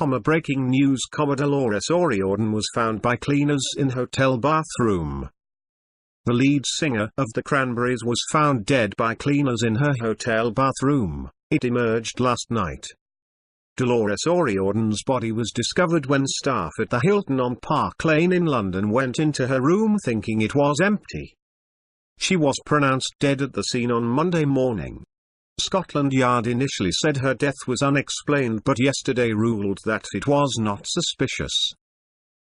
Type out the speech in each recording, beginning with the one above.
Breaking news, Dolores O'Riordan was found by cleaners in hotel bathroom. The lead singer of the Cranberries was found dead by cleaners in her hotel bathroom, it emerged last night. Dolores O'Riordan's body was discovered when staff at the Hilton on Park Lane in London went into her room thinking it was empty. She was pronounced dead at the scene on Monday morning. Scotland Yard initially said her death was unexplained but yesterday ruled that it was not suspicious.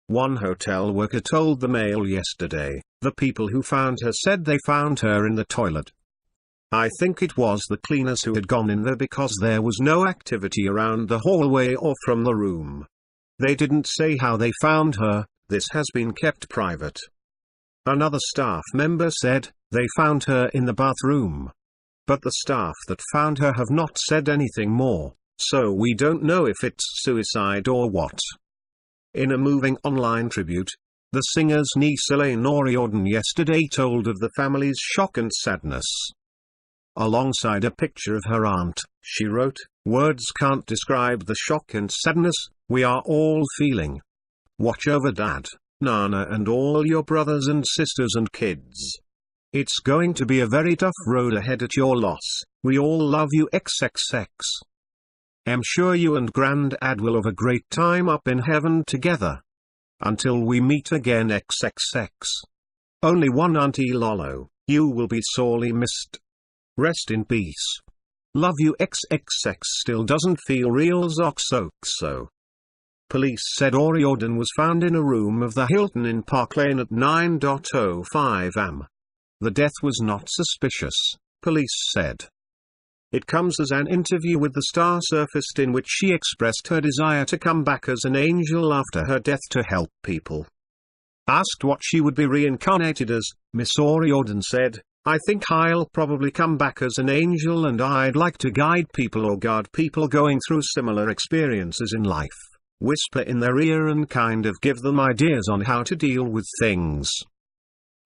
One hotel worker told the Mail yesterday, "The people who found her said they found her in the toilet. I think it was the cleaners who had gone in there because there was no activity around the hallway or from the room. They didn't say how they found her, this has been kept private." Another staff member said, "They found her in the bathroom. But the staff that found her have not said anything more, so we don't know if it's suicide or what." In a moving online tribute, the singer's niece Eileen O'Riordan yesterday told of the family's shock and sadness. Alongside a picture of her aunt, she wrote, "Words can't describe the shock and sadness we are all feeling. Watch over Dad, Nana and all your brothers and sisters and kids. It's going to be a very tough road ahead at your loss. We all love you XXX. I'm sure you and Grandad will have a great time up in heaven together. Until we meet again XXX. Only one Auntie Lolo, you will be sorely missed. Rest in peace. Love you XXX." Still doesn't feel real XOXO. Police said O'Riordan was found in a room of the Hilton in Park Lane at 9:05 am. The death was not suspicious, police said. It comes as an interview with the star surfaced in which she expressed her desire to come back as an angel after her death to help people. Asked what she would be reincarnated as, Miss O'Riordan said, "I think I'll probably come back as an angel and I'd like to guide people or guard people going through similar experiences in life, whisper in their ear and kind of give them ideas on how to deal with things."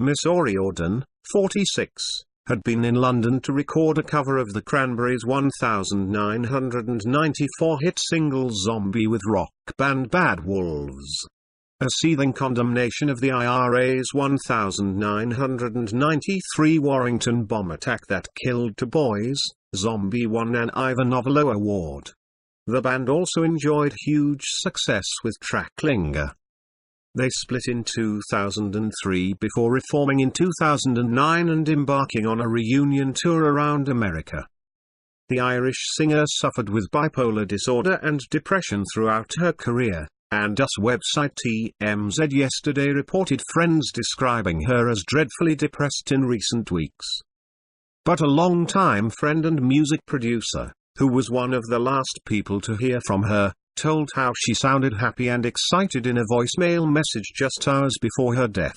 Miss O'Riordan, 46, had been in London to record a cover of the Cranberries' 1994 hit single Zombie with rock band Bad Wolves. A seething condemnation of the IRA's 1993 Warrington bomb attack that killed 2 boys, Zombie won an Ivor Novello Award. The band also enjoyed huge success with track Linger. They split in 2003 before reforming in 2009 and embarking on a reunion tour around America. The Irish singer suffered with bipolar disorder and depression throughout her career, and US website TMZ yesterday reported friends describing her as dreadfully depressed in recent weeks. But a long-time friend and music producer, who was one of the last people to hear from her, told how she sounded happy and excited in a voicemail message just hours before her death.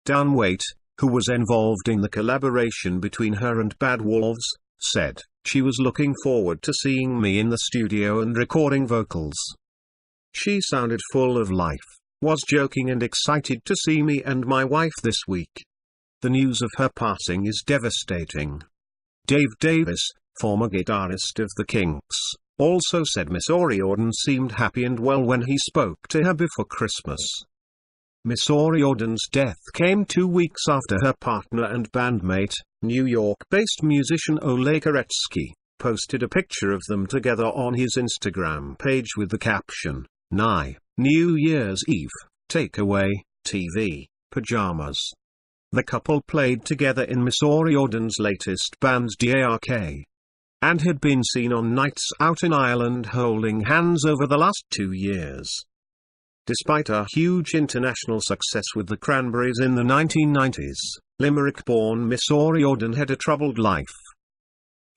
Dan Waite, who was involved in the collaboration between her and Bad Wolves, said, "She was looking forward to seeing me in the studio and recording vocals. She sounded full of life, was joking and excited to see me and my wife this week. The news of her passing is devastating." Dave Davis, former guitarist of the Kinks, also said Miss O'Riordan seemed happy and well when he spoke to her before Christmas. Miss O'Riordan's death came 2 weeks after her partner and bandmate, New York-based musician Ole Koretsky, posted a picture of them together on his Instagram page with the caption, New Year's Eve, takeaway, TV, pajamas. The couple played together in Miss O'Riordan's latest band D.A.R.K. and had been seen on nights out in Ireland holding hands over the last 2 years. Despite a huge international success with the Cranberries in the 1990s, Limerick-born Miss O'Riordan had a troubled life.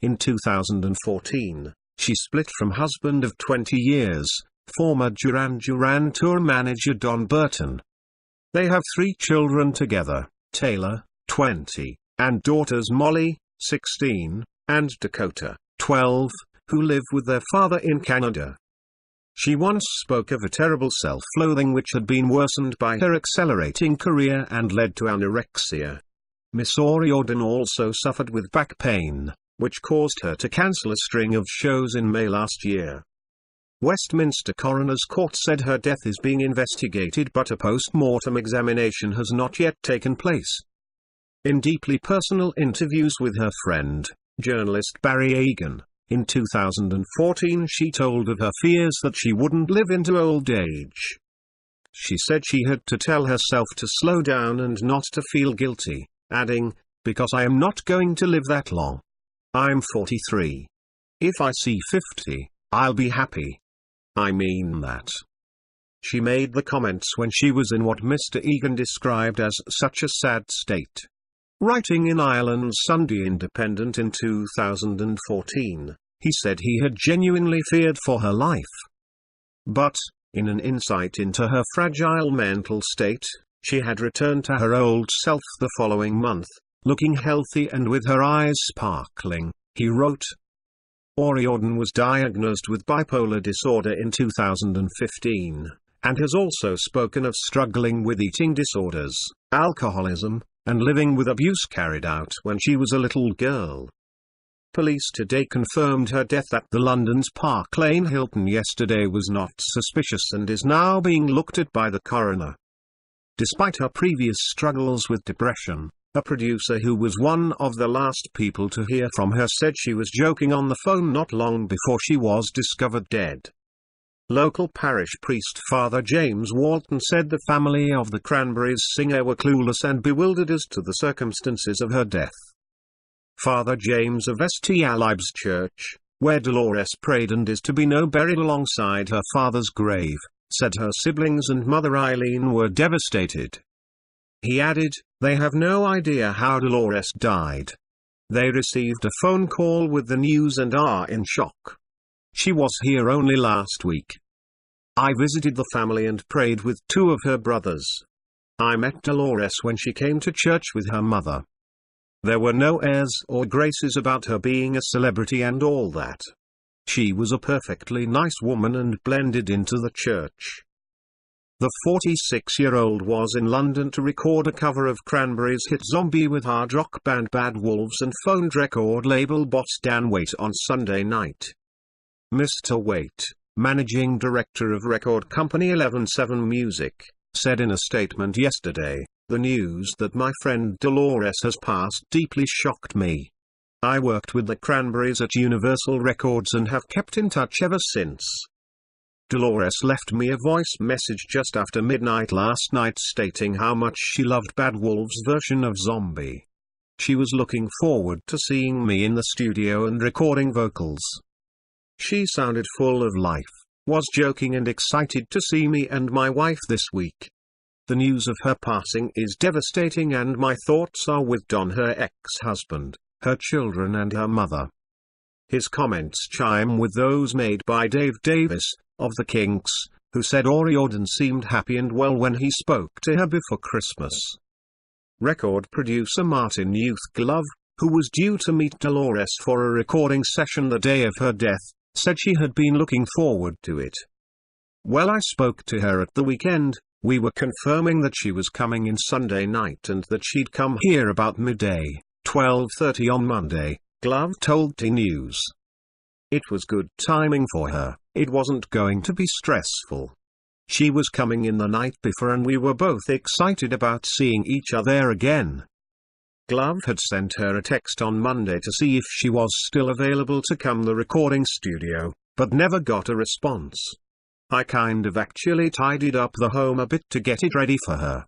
In 2014, she split from husband of 20 years, former Duran Duran tour manager Don Burton. They have 3 children together, Taylor, 20, and daughters Molly, 16, and Dakota, 12, who live with their father in Canada. She once spoke of a terrible self-loathing which had been worsened by her accelerating career and led to anorexia. Miss O'Riordan also suffered with back pain, which caused her to cancel a string of shows in May last year. Westminster Coroner's Court said her death is being investigated, but a post-mortem examination has not yet taken place. In deeply personal interviews with her friend, journalist Barry Egan, in 2014 she told of her fears that she wouldn't live into old age. She said she had to tell herself to slow down and not to feel guilty, adding, "Because I am not going to live that long. I'm 43. If I see 50, I'll be happy. I mean that." She made the comments when she was in what Mr. Egan described as such a sad state. Writing in Ireland's Sunday Independent in 2014, he said he had genuinely feared for her life. But, in an insight into her fragile mental state, she had returned to her old self the following month, looking healthy and with her eyes sparkling, he wrote. O'Riordan was diagnosed with bipolar disorder in 2015, and has also spoken of struggling with eating disorders, alcoholism, and living with abuse carried out when she was a little girl. Police today confirmed her death at the London's Park Lane Hilton yesterday was not suspicious and is now being looked at by the coroner. Despite her previous struggles with depression, a producer who was one of the last people to hear from her said she was joking on the phone not long before she was discovered dead. Local parish priest Father James Walton said the family of the Cranberries singer were clueless and bewildered as to the circumstances of her death. Father James of St. Alib's Church, where Dolores prayed and is to be now buried alongside her father's grave, said her siblings and mother Eileen were devastated. He added, "They have no idea how Dolores died. They received a phone call with the news and are in shock. She was here only last week. I visited the family and prayed with two of her brothers. I met Dolores when she came to church with her mother. There were no airs or graces about her being a celebrity and all that. She was a perfectly nice woman and blended into the church." The 46-year-old was in London to record a cover of Cranberries' hit Zombie with hard rock band Bad Wolves and phoned record label boss Dan Waite on Sunday night. Mr. Waite, managing director of record company 11/7 Music, said in a statement yesterday, "The news that my friend Dolores has passed deeply shocked me. I worked with the Cranberries at Universal Records and have kept in touch ever since. Dolores left me a voice message just after midnight last night stating how much she loved Bad Wolves' version of Zombie. She was looking forward to seeing me in the studio and recording vocals. She sounded full of life, was joking and excited to see me and my wife this week. The news of her passing is devastating and my thoughts are with Don, her ex-husband, her children and her mother." His comments chime with those made by Dave Davis, of the Kinks, who said O'Riordan seemed happy and well when he spoke to her before Christmas. Record producer Martin Youth-Glove, who was due to meet Dolores for a recording session the day of her death, said she had been looking forward to it. "Well, I spoke to her at the weekend. We were confirming that she was coming in Sunday night and that she'd come here about midday, 12:30 on Monday," Glove told T News. "It was good timing for her. It wasn't going to be stressful. She was coming in the night before and we were both excited about seeing each other again." Glove had sent her a text on Monday to see if she was still available to come to the recording studio, but never got a response. "I kind of actually tidied up the home a bit to get it ready for her.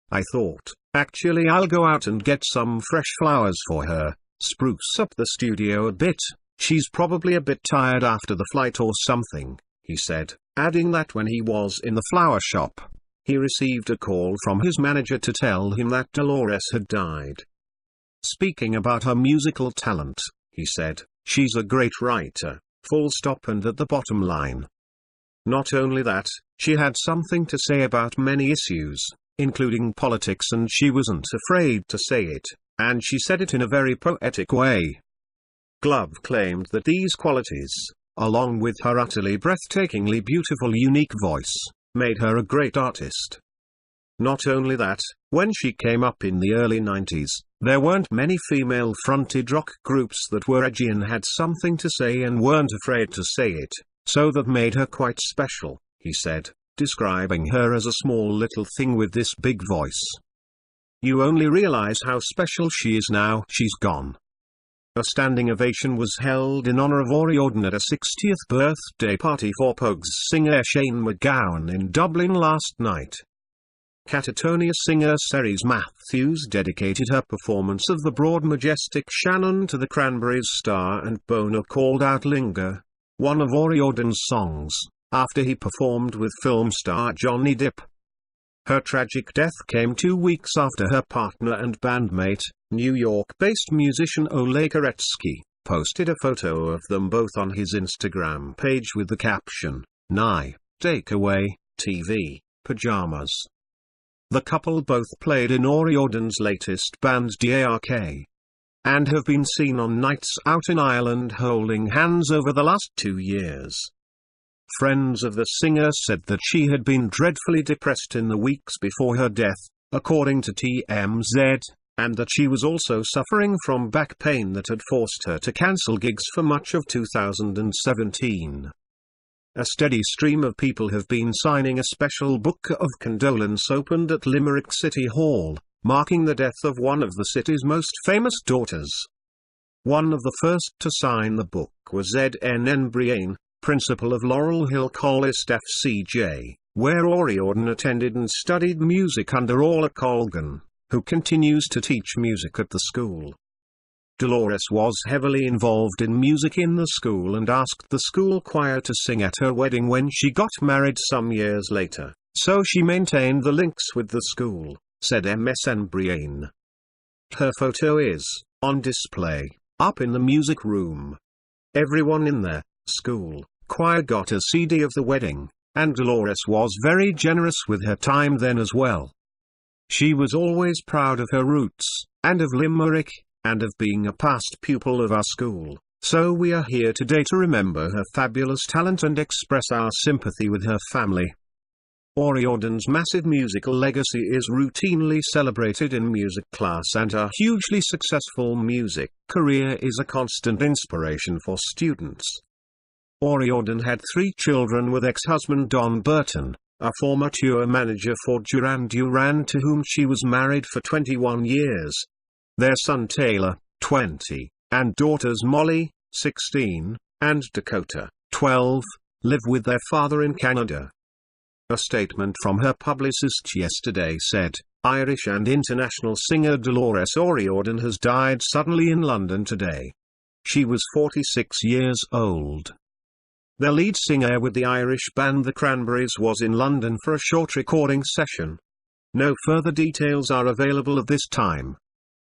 I thought, actually I'll go out and get some fresh flowers for her, spruce up the studio a bit. She's probably a bit tired after the flight or something," he said, adding that when he was in the flower shop, he received a call from his manager to tell him that Dolores had died. Speaking about her musical talent, he said, "She's a great writer, full stop and at the bottom line. Not only that, she had something to say about many issues, including politics, and she wasn't afraid to say it, and she said it in a very poetic way." Glove claimed that these qualities, along with her utterly breathtakingly beautiful unique voice, made her a great artist. Not only that, when she came up in the early 90s, there weren't many female-fronted rock groups that were edgy and had something to say and weren't afraid to say it, So that made her quite special, he said, describing her as a small little thing with this big voice. You only realize how special she is now she's gone. A standing ovation was held in honor of O'Riordan at a 60th birthday party for Pogues singer Shane MacGowan in Dublin last night. Catatonia singer Ceres Matthews dedicated her performance of the broad majestic Shannon to the Cranberries star and Bono called out Linger, one of O'Riordan's songs, after he performed with film star Johnny Depp. Her tragic death came 2 weeks after her partner and bandmate, New York-based musician Ole Koretsky, posted a photo of them both on his Instagram page with the caption, "Nye, takeaway, TV, pajamas." The couple both played in O'Riordan's latest band D.A.R.K. and have been seen on nights out in Ireland holding hands over the last 2 years. Friends of the singer said that she had been dreadfully depressed in the weeks before her death, according to TMZ, and that she was also suffering from back pain that had forced her to cancel gigs for much of 2017. A steady stream of people have been signing a special book of condolence opened at Limerick City Hall, marking the death of one of the city's most famous daughters. One of the first to sign the book was N. Brian, principal of Laurel Hill College FCJ, where O'Riordan attended and studied music under Orla Colgan, who continues to teach music at the school. Dolores was heavily involved in music in the school and asked the school choir to sing at her wedding when she got married some years later, so she maintained the links with the school, said MSN Brian. Her photo is on display up in the music room. Everyone in the school choir got a CD of the wedding, and Dolores was very generous with her time then as well. She was always proud of her roots, and of Limerick, and of being a past pupil of our school, so we are here today to remember her fabulous talent and express our sympathy with her family. O'Riordan's massive musical legacy is routinely celebrated in music class, and her hugely successful music career is a constant inspiration for students. O'Riordan had 3 children with ex-husband Don Burton, a former tour manager for Duran Duran to whom she was married for 21 years. Their son Taylor, 20, and daughters Molly, 16, and Dakota, 12, live with their father in Canada. A statement from her publicist yesterday said, Irish and international singer Dolores O'Riordan has died suddenly in London today. She was 46 years old. The lead singer with the Irish band the Cranberries was in London for a short recording session. No further details are available at this time.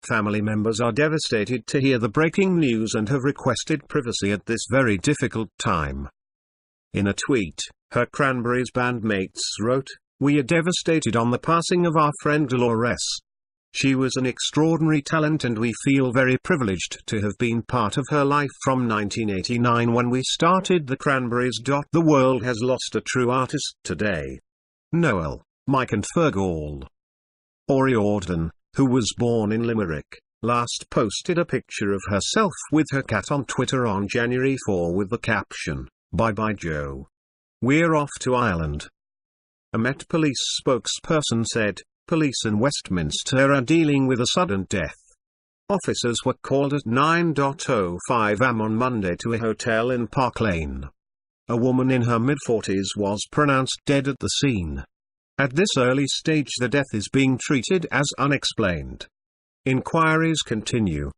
Family members are devastated to hear the breaking news and have requested privacy at this very difficult time. In a tweet, her Cranberries bandmates wrote, "We are devastated on the passing of our friend Dolores. She was an extraordinary talent and we feel very privileged to have been part of her life from 1989 when we started the Cranberries. The world has lost a true artist today. Noel, Mike and Fergal." O'Riordan, who was born in Limerick, last posted a picture of herself with her cat on Twitter on January 4 with the caption, "Bye bye Joe. We're off to Ireland." A Met Police spokesperson said, "Police in Westminster are dealing with a sudden death. Officers were called at 9:05 am on Monday to a hotel in Park Lane. A woman in her mid-40s was pronounced dead at the scene. At this early stage the death is being treated as unexplained. Inquiries continue."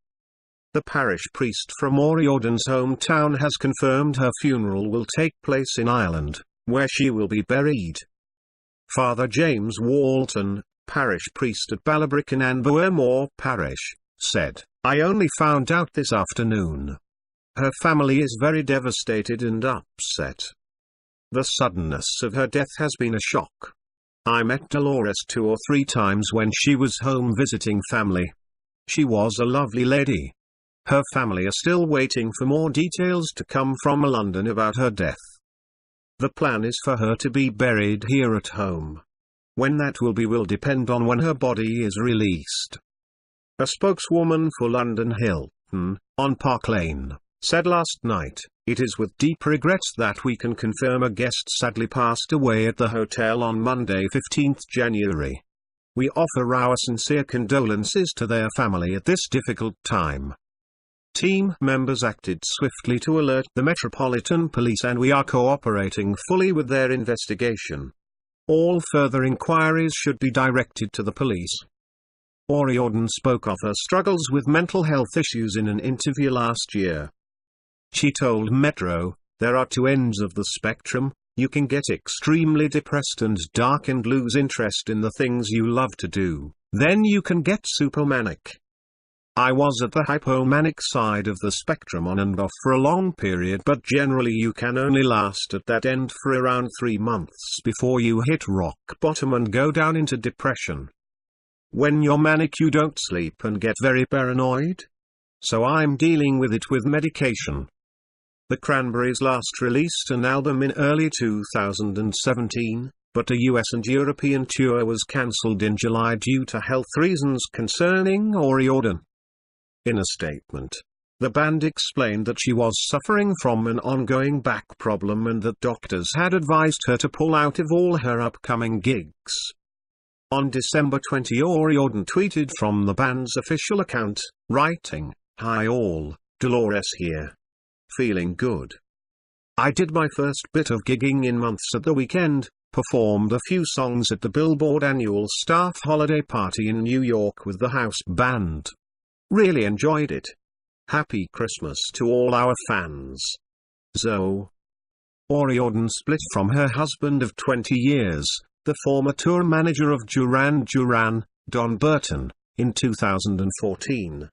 The parish priest from O'Riordan's hometown has confirmed her funeral will take place in Ireland, where she will be buried. Father James Walton, parish priest at Ballybrick in Anboermore Parish, said, "I only found out this afternoon. Her family is very devastated and upset. The suddenness of her death has been a shock. I met Dolores 2 or 3 times when she was home visiting family. She was a lovely lady. Her family are still waiting for more details to come from London about her death. The plan is for her to be buried here at home. When that will be will depend on when her body is released." A spokeswoman for London Hilton, on Park Lane, said last night, "It is with deep regret that we can confirm a guest sadly passed away at the hotel on Monday 15th January. We offer our sincere condolences to their family at this difficult time. Team members acted swiftly to alert the Metropolitan Police and we are cooperating fully with their investigation. All further inquiries should be directed to the police." O'Riordan spoke of her struggles with mental health issues in an interview last year. She told Metro, "There are two ends of the spectrum. You can get extremely depressed and dark and lose interest in the things you love to do. Then you can get supermanic. I was at the hypomanic side of the spectrum on and off for a long period, but generally you can only last at that end for around 3 months before you hit rock bottom and go down into depression. When you're manic you don't sleep and get very paranoid. So I'm dealing with it with medication." The Cranberries last released an album in early 2017, but a US and European tour was cancelled in July due to health reasons concerning O'Riordan. In a statement, the band explained that she was suffering from an ongoing back problem and that doctors had advised her to pull out of all her upcoming gigs. On December 20, O'Riordan tweeted from the band's official account, writing, "Hi all, Dolores here. Feeling good. I did my first bit of gigging in months at the weekend, performed a few songs at the Billboard annual staff holiday party in New York with the house band. Really enjoyed it. Happy Christmas to all our fans. Zoe." O'Riordan split from her husband of 20 years, the former tour manager of Duran Duran, Don Burton, in 2014.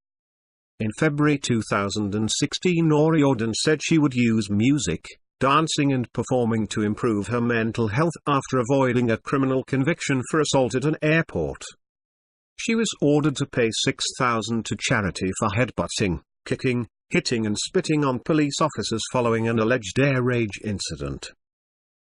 In February 2016, O'Riordan said she would use music, dancing and performing to improve her mental health after avoiding a criminal conviction for assault at an airport. She was ordered to pay $6,000 to charity for headbutting, kicking, hitting and spitting on police officers following an alleged air rage incident.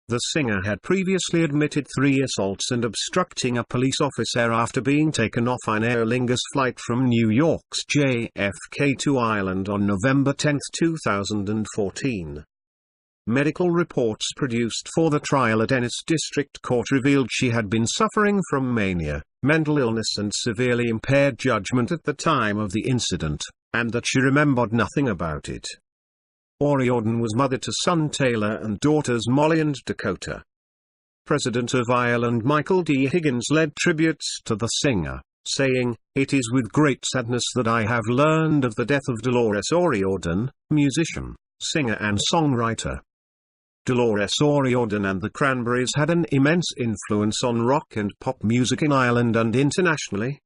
The singer had previously admitted 3 assaults and obstructing a police officer after being taken off an Aer Lingus flight from New York's JFK to Ireland on November 10, 2014. Medical reports produced for the trial at Ennis District Court revealed she had been suffering from mania, mental illness and severely impaired judgment at the time of the incident, and that she remembered nothing about it. O'Riordan was mother to son Taylor and daughters Molly and Dakota. President of Ireland Michael D. Higgins led tributes to the singer, saying, "It is with great sadness that I have learned of the death of Dolores O'Riordan, musician, singer and songwriter." Dolores O'Riordan and the Cranberries had an immense influence on rock and pop music in Ireland and internationally.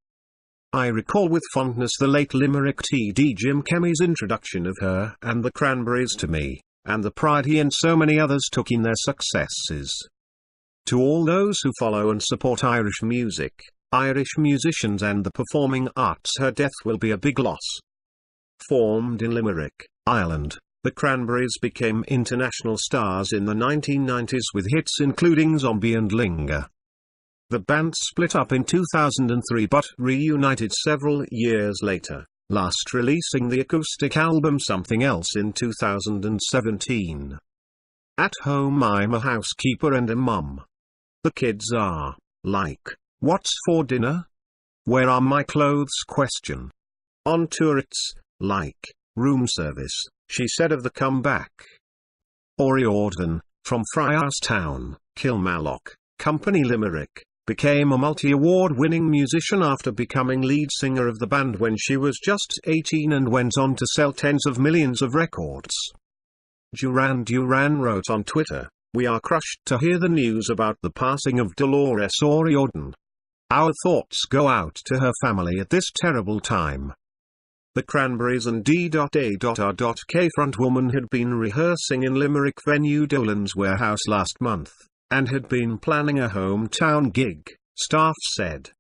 I recall with fondness the late Limerick TD Jim Kemmy's introduction of her and the Cranberries to me, and the pride he and so many others took in their successes. To all those who follow and support Irish music, Irish musicians and the performing arts, her death will be a big loss. Formed in Limerick, Ireland, the Cranberries became international stars in the 1990s with hits including Zombie and Linger. The band split up in 2003 but reunited several years later, last releasing the acoustic album Something Else in 2017. At home I'm a housekeeper and a mum. The kids are, like, what's for dinner? Where are my clothes question. On tour it's, like, room service, she said of the comeback. O'Riordan, from Friarstown, Kilmallock, Company Limerick, became a multi-award-winning musician after becoming lead singer of the band when she was just 18 and went on to sell tens of millions of records. Duran Duran wrote on Twitter, "We are crushed to hear the news about the passing of Dolores O'Riordan. Our thoughts go out to her family at this terrible time." The Cranberries and D.A.R.K frontwoman had been rehearsing in Limerick venue Dolan's Warehouse last month, and had been planning a hometown gig, staff said.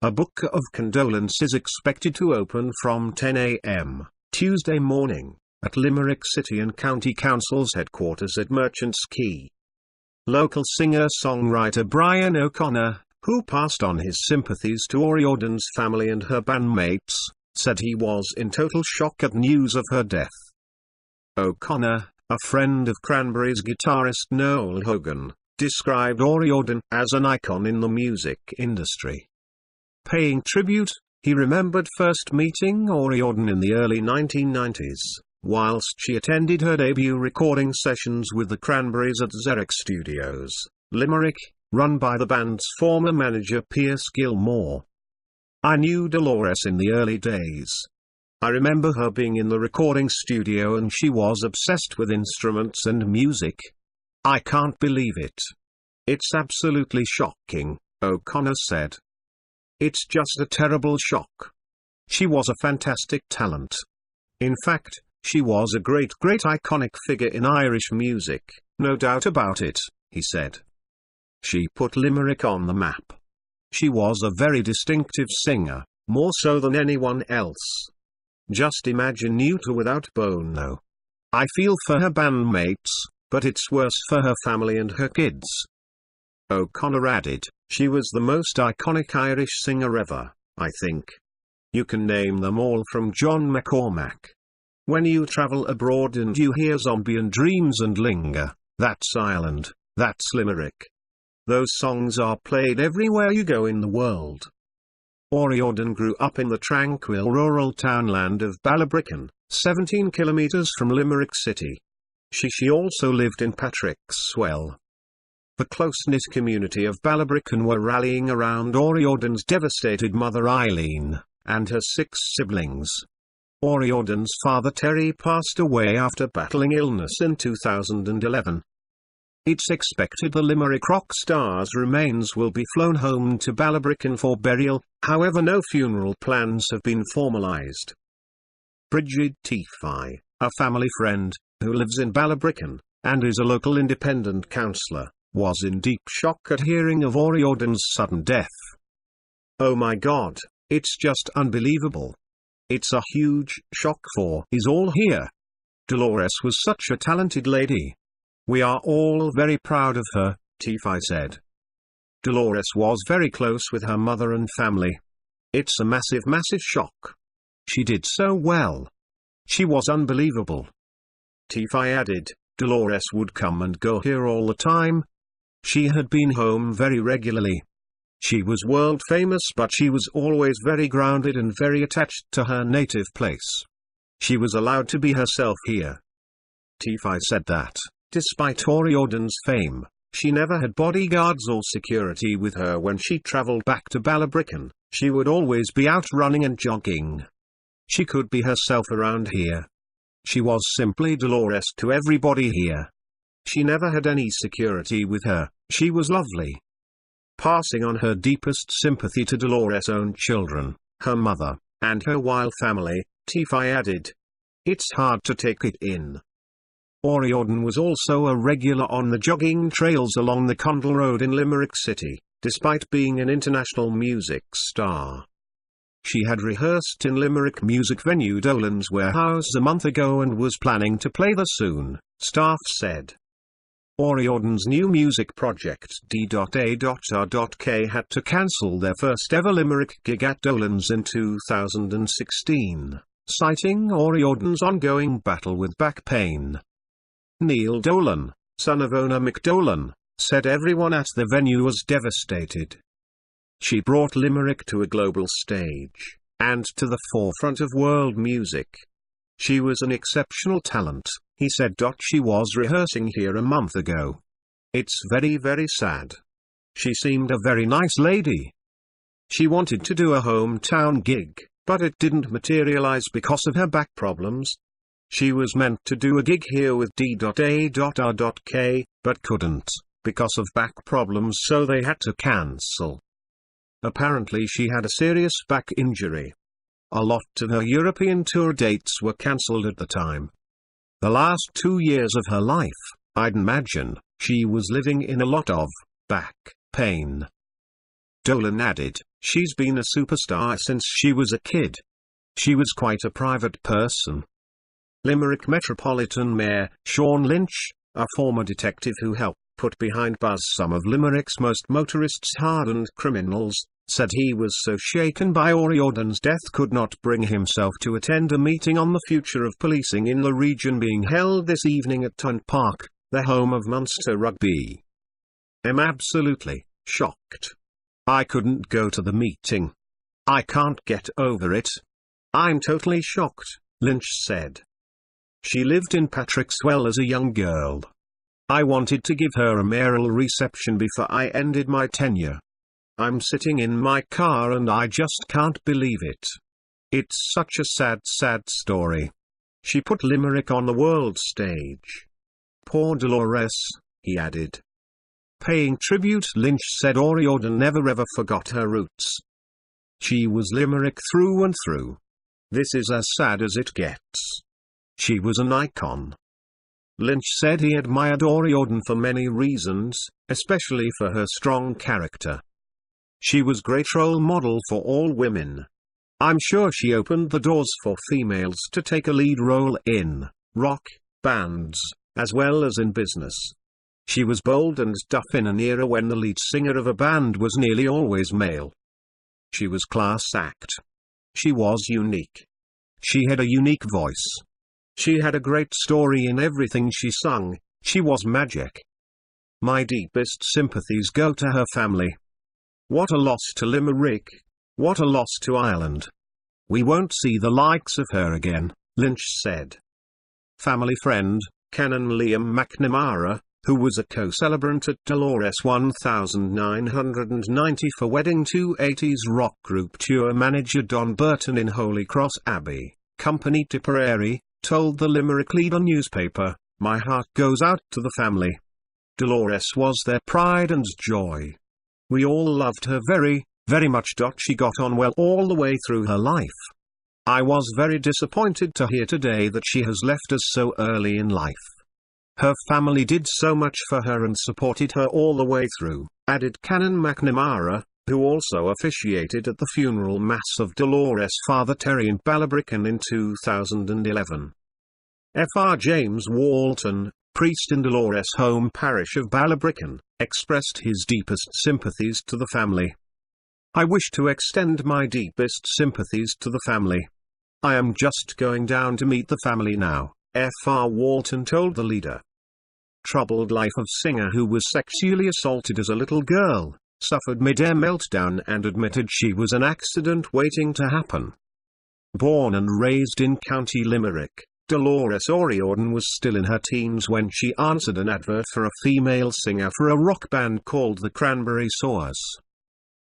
A book of condolence is expected to open from 10 a.m. Tuesday morning, at Limerick City and County Council's headquarters at Merchants Quay. Local singer-songwriter Brian O'Connor, who passed on his sympathies to O'Riordan's family and her bandmates, said he was in total shock at news of her death. O'Connor, a friend of Cranberries guitarist Noel Hogan, described O'Riordan as an icon in the music industry. Paying tribute, he remembered first meeting O'Riordan in the early 1990s, whilst she attended her debut recording sessions with the Cranberries at D.A.R.K Studios, Limerick, run by the band's former manager Pierce Gilmore. "I knew Dolores in the early days. I remember her being in the recording studio and she was obsessed with instruments and music. I can't believe it. It's absolutely shocking," O'Connor said. "It's just a terrible shock. She was a fantastic talent. In fact, she was a great iconic figure in Irish music, no doubt about it," he said. "She put Limerick on the map. She was a very distinctive singer, more so than anyone else. Just imagine Utah without Bono. I feel for her bandmates, but it's worse for her family and her kids." O'Connor added, "She was the most iconic Irish singer ever, I think. You can name them all from John McCormack. When you travel abroad and you hear Zombie and Dreams and Linger, that's Ireland, that's Limerick. Those songs are played everywhere you go in the world." O'Riordan grew up in the tranquil rural townland of Ballybricken, 17 kilometers from Limerick City. She also lived in Patrickswell. The close-knit community of Ballybricken were rallying around O'Riordan's devastated mother Eileen, and her 6 siblings. O'Riordan's father Terry passed away after battling illness in 2011. It's expected the Limerick rock star's remains will be flown home to Ballybricken for burial, however no funeral plans have been formalised. Bridget Tiffy, a family friend, who lives in Ballybricken, and is a local independent councillor, was in deep shock at hearing of O'Riordan's sudden death. "Oh my God, it's just unbelievable. It's a huge shock for us all here. Dolores was such a talented lady. We are all very proud of her," Tiffy said. "Dolores was very close with her mother and family. It's a massive shock. She did so well. She was unbelievable." Tiffy added, "Dolores would come and go here all the time. She had been home very regularly. She was world famous, but she was always very grounded and very attached to her native place. She was allowed to be herself here." Tiffy said that, despite O'Riordan's fame, she never had bodyguards or security with her when she travelled back to Ballybricken. She would always be out running and jogging. She could be herself around here. She was simply Dolores to everybody here. She never had any security with her. She was lovely. Passing on her deepest sympathy to Dolores' own children, her mother, and her wild family, Tiffy added, "It's hard to take it in." O'Riordan was also a regular on the jogging trails along the Condell Road in Limerick City, despite being an international music star. She had rehearsed in Limerick music venue Dolan's Warehouse a month ago and was planning to play there soon, staff said. O'Riordan's new music project D.A.R.K had to cancel their first ever Limerick gig at Dolan's in 2016, citing O'Riordan's ongoing battle with back pain. Neil Dolan, son of owner Mick Dolan, said everyone at the venue was devastated. She brought Limerick to a global stage, and to the forefront of world music. She was an exceptional talent, he said. She was rehearsing here a month ago. It's very sad. She seemed a very nice lady. She wanted to do a hometown gig, but it didn't materialize because of her back problems. She was meant to do a gig here with D.A.R.K, but couldn't, because of back problems, so they had to cancel. Apparently she had a serious back injury. A lot of her European tour dates were cancelled at the time. The last 2 years of her life, I'd imagine, she was living in a lot of back pain. Dolan added, she's been a superstar since she was a kid. She was quite a private person. Limerick Metropolitan Mayor Sean Lynch, a former detective who helped put behind bars some of Limerick's most motorists' hardened criminals, said he was so shaken by O'Riordan's death could not bring himself to attend a meeting on the future of policing in the region being held this evening at Park, the home of Munster Rugby. I'm absolutely shocked. I couldn't go to the meeting. I can't get over it. I'm totally shocked, Lynch said. She lived in Patrickswell as a young girl. I wanted to give her a mayoral reception before I ended my tenure. I'm sitting in my car and I just can't believe it. It's such a sad, sad story. She put Limerick on the world stage. Poor Dolores, he added. Paying tribute, Lynch said O'Riordan never ever forgot her roots. She was Limerick through and through. This is as sad as it gets. She was an icon. Lynch said he admired O'Riordan for many reasons, especially for her strong character. She was great role model for all women. I'm sure she opened the doors for females to take a lead role in rock bands, as well as in business. She was bold and tough in an era when the lead singer of a band was nearly always male. She was class act. She was unique. She had a unique voice. She had a great story in everything she sung. She was magic. My deepest sympathies go to her family. What a loss to Limerick. What a loss to Ireland. We won't see the likes of her again, Lynch said. Family friend, Canon Liam McNamara, who was a co-celebrant at Dolores 1990 for wedding to 80s rock group tour manager Don Burton in Holy Cross Abbey, Company Tipperary, told the Limerick Leader newspaper, "My heart goes out to the family. Dolores was their pride and joy. We all loved her very, very much. She got on well all the way through her life. I was very disappointed to hear today that she has left us so early in life. Her family did so much for her and supported her all the way through," added Canon McNamara, who also officiated at the funeral mass of Dolores' father Terry in Ballybricken in 2011. Fr. James Walton, priest in Dolores' home parish of Ballybricken, expressed his deepest sympathies to the family. "I wish to extend my deepest sympathies to the family. I am just going down to meet the family now," Fr. Walton told the Leader. Troubled life of singer who was sexually assaulted as a little girl, suffered mid-air meltdown and admitted she was an accident waiting to happen. Born and raised in County Limerick, Dolores O'Riordan was still in her teens when she answered an advert for a female singer for a rock band called the Cranberries.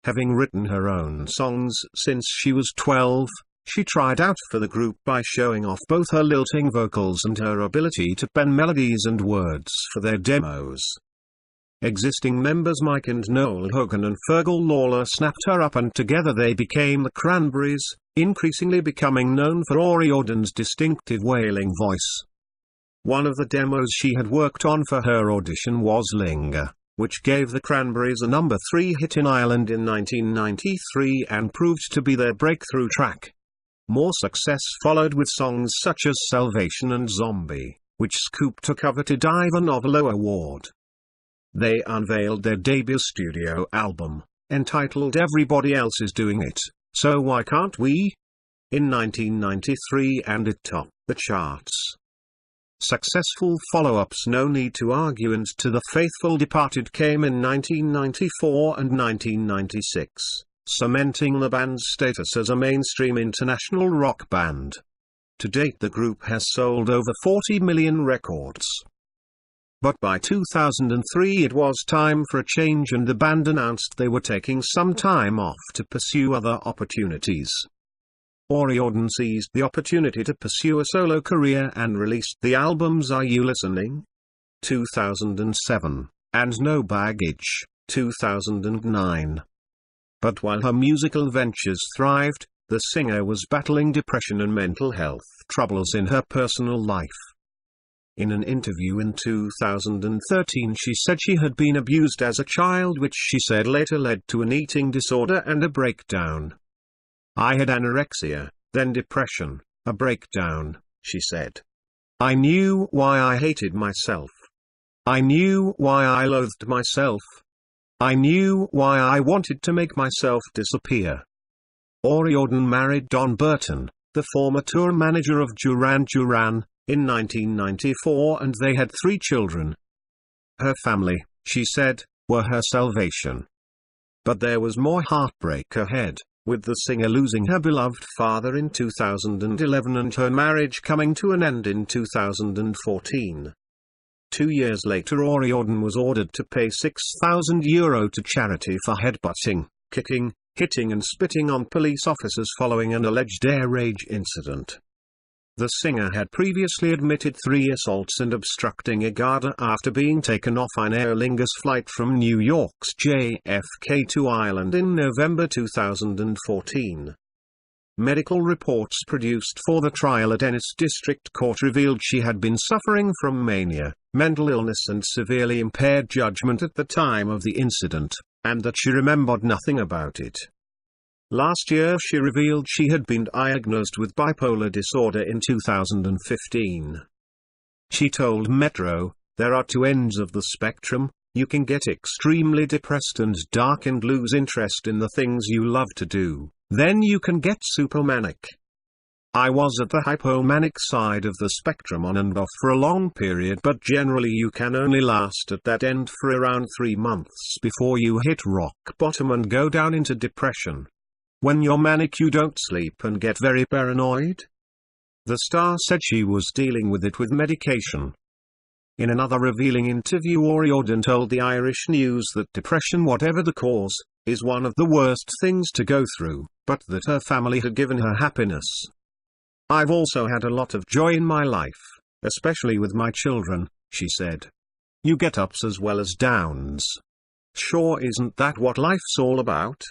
Having written her own songs since she was 12, she tried out for the group by showing off both her lilting vocals and her ability to pen melodies and words for their demos. Existing members Mike and Noel Hogan and Fergal Lawler snapped her up and together they became the Cranberries, increasingly becoming known for O'Riordan's distinctive wailing voice. One of the demos she had worked on for her audition was Linger, which gave the Cranberries a number 3 hit in Ireland in 1993 and proved to be their breakthrough track. More success followed with songs such as Salvation and Zombie, which scooped a coveted Ivor Novello Award. They unveiled their debut studio album, entitled Everybody Else Is Doing It, So Why Can't We? In 1993 and it topped the charts. Successful follow-ups No Need to Argue and To the Faithful Departed came in 1994 and 1996, cementing the band's status as a mainstream international rock band. To date the group has sold over 40 million records. But by 2003 it was time for a change and the band announced they were taking some time off to pursue other opportunities. O'Riordan seized the opportunity to pursue a solo career and released the albums Are You Listening? 2007, and No Baggage, 2009. But while her musical ventures thrived, the singer was battling depression and mental health troubles in her personal life. In an interview in 2013 she said she had been abused as a child, which she said later led to an eating disorder and a breakdown. "I had anorexia, then depression, a breakdown," she said. "I knew why I hated myself. I knew why I loathed myself. I knew why I wanted to make myself disappear. O'Riordan married Don Burton, the former tour manager of Duran Duran, in 1994, and they had 3 children. Her family, she said, were her salvation. But there was more heartbreak ahead, with the singer losing her beloved father in 2011 and her marriage coming to an end in 2014. 2 years later, O'Riordan was ordered to pay €6,000 to charity for headbutting, kicking, hitting and spitting on police officers following an alleged air rage incident. The singer had previously admitted 3 assaults and obstructing a guard after being taken off an Aer Lingus flight from New York's JFK to Ireland in November 2014. Medical reports produced for the trial at Ennis District Court revealed she had been suffering from mania, mental illness and severely impaired judgment at the time of the incident, and that she remembered nothing about it. Last year she revealed she had been diagnosed with bipolar disorder in 2015. She told Metro, "There are 2 ends of the spectrum. You can get extremely depressed and dark and lose interest in the things you love to do. Then you can get supermanic. I was at the hypomanic side of the spectrum on and off for a long period, but generally you can only last at that end for around 3 months before you hit rock bottom and go down into depression. When you're manic you don't sleep and get very paranoid." The star said she was dealing with it with medication. In another revealing interview, O'Riordan told the Irish News that depression, whatever the cause, is one of the worst things to go through, but that her family had given her happiness. "I've also had a lot of joy in my life, especially with my children," she said. "You get ups as well as downs. Sure, isn't that what life's all about?"